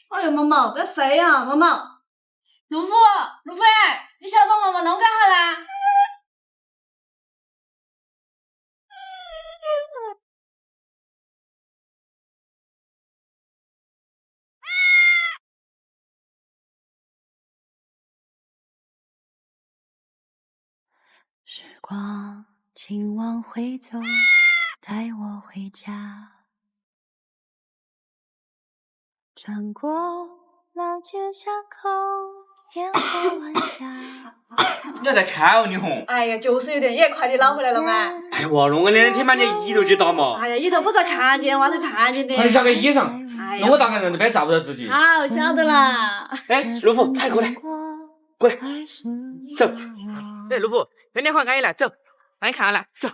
哎呦，毛毛，别飞呀，毛毛！陆飞，你晓得把毛毛弄干好啦？时光，请往回走，带我回家。穿过老街巷口，烟火晚霞。你还在看哦，你红？哎呀，就是有点夜，快点捞回来了嘛！哎呀，弄个2天把你衣头去打嘛！哎呀，里头不是看见，外头看见的。还下个衣裳，哎呀那我大概在那边找不到自己。好，晓得啦。哎，陆虎，快过来，过来，走。哎，陆虎，2天还安逸了，走，让你看了，走。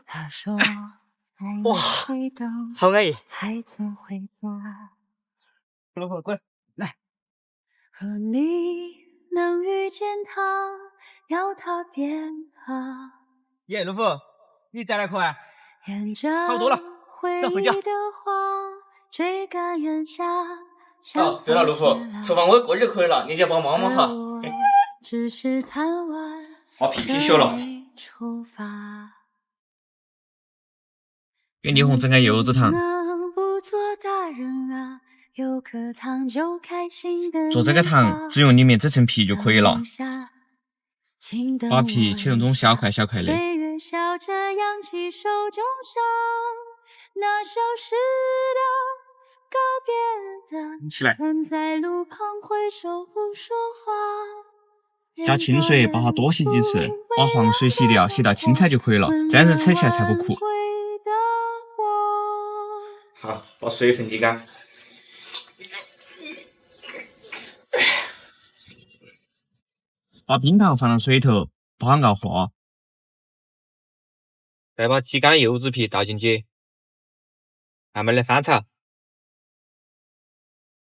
哇，好安逸。陆虎，过来，来。若你能遇见他，要他变好。耶，陆虎，你再来颗啊？差不多了，走回家。追赶人家。哦，对了，陆虎，厨房我过就可以了，你就帮忙忙哈。只是贪玩。我屁屁学了。给霓虹整个柚子糖。做这个糖，只用里面这层皮就可以了。把皮切成这种小块小块的。起来。加清水，把它多洗几次，把黄水洗掉，洗到清彩就可以了，这样子扯起来才不苦。好，把水分滴干。把冰糖放到水头，把它熬化。再把挤干的柚子皮倒进去，慢慢的翻炒。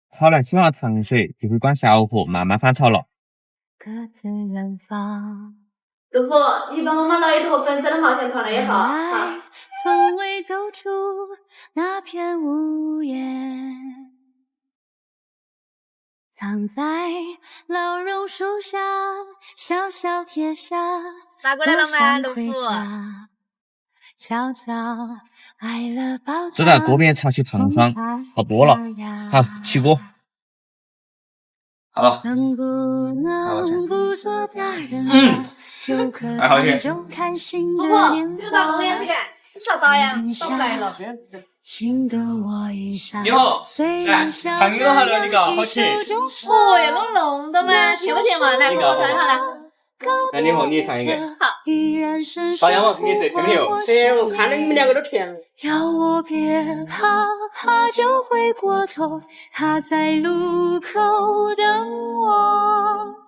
好了，起码糖水就可以关小火，慢慢翻炒了。陆虎，你帮我们捞一坨粉色的毛线团来也好。好。从未走出那片屋檐，藏在老榕树下，小小贴下拿过来了吗，陆虎？悄悄爱了包。这道锅边炒起糖霜，好多了。好，起锅。好了。能不能不做大人？有颗还好些。就看心的年华。大公园这个，你啥咋呀？找不来了。你好，来，糖都好了，你个好吃。哦呀，弄的嘛，甜不甜嘛？来，我尝一下来。来，你好，你尝一个。好。大家嘛，你这甜没有？对，我看着你们2个都甜了。要我别怕，怕就回过头，他在路口等我。